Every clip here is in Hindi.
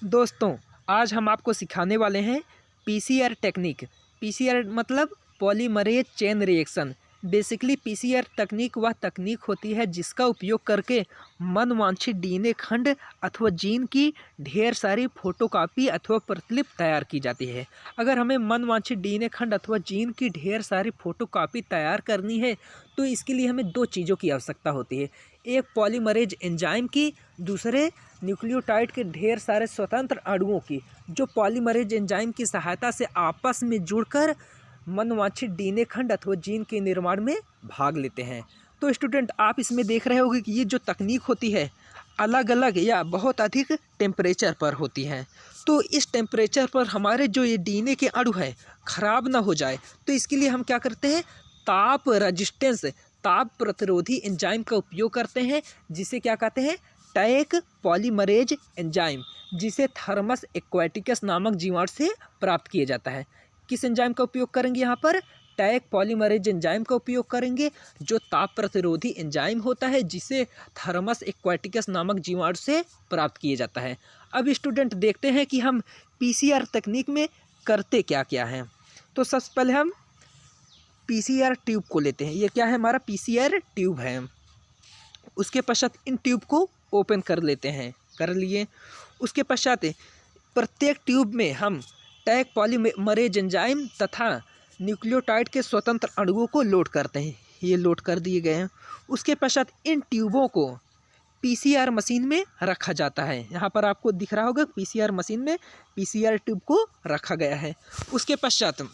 दोस्तों, आज हम आपको सिखाने वाले हैं पीसीआर टेक्निक। पीसीआर मतलब polymerase chain reaction. Basically PCR तकनीक वह तकनीक होती है जिसका उपयोग करके मनवांछित डीएनए खंड अथवा जीन की ढेर सारी फोटोकॉपी अथवा प्रतिलिपि तैयार की जाती है। अगर हमें मनवांछित डीएनए खंड अथवा जीन की ढेर सारी फोटोकॉपी तैयार करनी है तो इसके लिए हमें दो चीज़ों की आवश्यकता होती है। एक पॉलीमरेज एंजाइम की, दूसरे न्यूक्लियोटाइड के ढेर सारे स्वतंत्र अणुओं की, जो पॉलीमरेज एंजाइम की सहायता से आपस में जुड़कर मनवांछित डीएनए खंड अथवा जीन के निर्माण में भाग लेते हैं। तो स्टूडेंट, आप इसमें देख रहे होंगे कि ये जो तकनीक होती है अलग अलग या बहुत अधिक टेम्परेचर पर होती है। तो इस टेम्परेचर पर हमारे जो ये डीएनए के अणु है खराब ना हो जाए, तो इसके लिए हम क्या करते हैं, ताप रेजिस्टेंस, ताप प्रतिरोधी एंजाइम का उपयोग करते हैं, जिसे क्या कहते हैं, टैक पॉलीमरेज एंजाइम, जिसे थर्मस एक्वाटिकस नामक जीवाणु से प्राप्त किया जाता है। किस एंजाइम का उपयोग करेंगे यहाँ पर? टैक पॉलीमरेज एंजाइम का उपयोग करेंगे, जो ताप प्रतिरोधी एंजाइम होता है, जिसे थर्मस एक्वाटिकस नामक जीवाणु से प्राप्त किया जाता है। अब स्टूडेंट देखते हैं कि हम पीसीआर तकनीक में करते क्या क्या हैं। तो सबसे पहले हम पीसीआर ट्यूब को लेते हैं। ये क्या है? हमारा पीसीआर ट्यूब है। उसके पश्चात इन ट्यूब को ओपन कर लेते हैं, कर लिए। उसके पश्चात प्रत्येक ट्यूब में हम टैक पॉलीमरेज एंजाइम तथा न्यूक्लियोटाइड के स्वतंत्र अणुओं को लोड करते हैं। ये लोड कर दिए गए हैं। उसके पश्चात इन ट्यूबों को पीसीआर मशीन में रखा जाता है। यहाँ पर आपको दिख रहा होगा पीसीआर मशीन में पीसीआर ट्यूब को रखा गया है। उसके पश्चात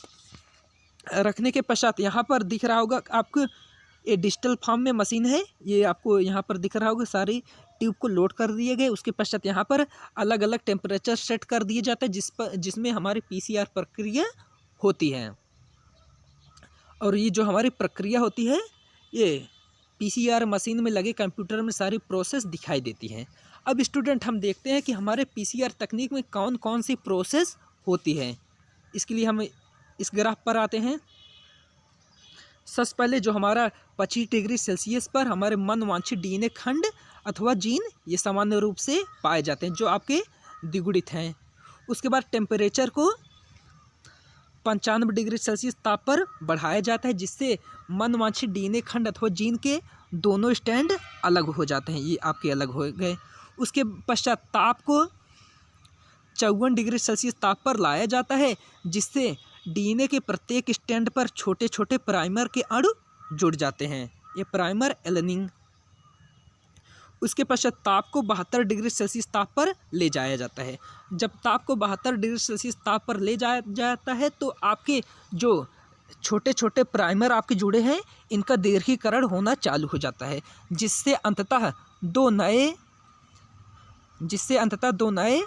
रखने के पश्चात यहाँ पर दिख रहा होगा आपको, ये डिजिटल फॉर्म में मशीन है। ये आपको यहाँ पर दिख रहा होगा, सारी ट्यूब को लोड कर दिए गए। उसके पश्चात यहाँ पर अलग अलग टेम्परेचर सेट कर दिए जाते हैं जिसमें हमारी पीसीआर प्रक्रिया होती है। और ये जो हमारी प्रक्रिया होती है, ये पीसीआर मशीन में लगे कंप्यूटर में सारी प्रोसेस दिखाई देती हैं। अब स्टूडेंट, हम देखते हैं कि हमारे पीसीआर तकनीक में कौन कौन सी प्रोसेस होती है। इसके लिए हम इस ग्राफ पर आते हैं। सबसे पहले जो हमारा 25 डिग्री सेल्सियस पर हमारे मनवांछित डीएनए खंड अथवा जीन ये सामान्य रूप से पाए जाते हैं, जो आपके द्विगुणित हैं। उसके बाद टेम्परेचर को 95 डिग्री सेल्सियस ताप पर बढ़ाया जाता है, जिससे मनवांछित डीएनए खंड अथवा जीन के दोनों स्टैंड अलग हो जाते हैं। ये आपके अलग हो गए। उसके पश्चात ताप को 54 डिग्री सेल्सियस ताप पर लाया जाता है, जिससे डीएनए के प्रत्येक स्टैंड पर छोटे छोटे प्राइमर के अणु जुड़ जाते हैं। ये प्राइमर एलानिन। उसके पश्चात ताप को 72 डिग्री सेल्सियस ताप पर ले जाया जाता है। जब ताप को 72 डिग्री सेल्सियस ताप पर ले जाया जाता है तो आपके जो छोटे छोटे प्राइमर आपके जुड़े हैं, इनका दीर्घीकरण होना चालू हो जाता है, जिससे अंततः दो नए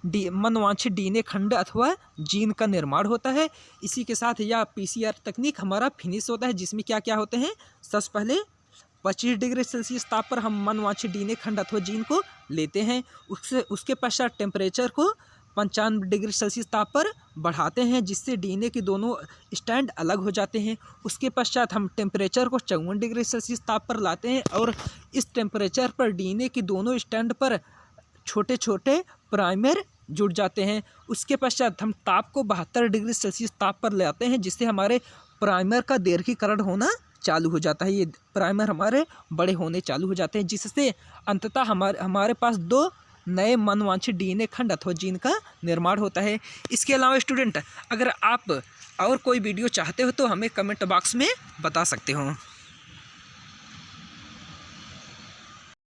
मनवांछित डीएनए खंड अथवा जीन का निर्माण होता है। इसी के साथ यह पीसीआर तकनीक हमारा फिनिश होता है, जिसमें क्या क्या होते हैं। सबसे पहले 25 डिग्री सेल्सियस ताप पर हम मनवांछित डीएनए खंड अथवा जीन को लेते हैं। उसके पश्चात टेम्परेचर को 95 डिग्री सेल्सियस ताप पर बढ़ाते हैं, जिससे डीएनए के दोनों स्टैंड अलग हो जाते हैं। उसके पश्चात हम टेम्परेचर को 54 डिग्री सेल्सियस ताप पर लाते हैं, और इस टेम्परेचर पर डीएनए के दोनों स्टैंड पर छोटे छोटे प्राइमर जुड़ जाते हैं। उसके पश्चात हम ताप को 72 डिग्री सेल्सियस ताप पर ले आते हैं, जिससे हमारे प्राइमर का दीर्घीकरण होना चालू हो जाता है। ये प्राइमर हमारे बड़े होने चालू हो जाते हैं, जिससे अंततः हमारे पास दो नए मनवांछित डीएनए खंड अथवा जीन का निर्माण होता है। इसके अलावा स्टूडेंट, अगर आप और कोई वीडियो चाहते हो तो हमें कमेंट बॉक्स में बता सकते हो।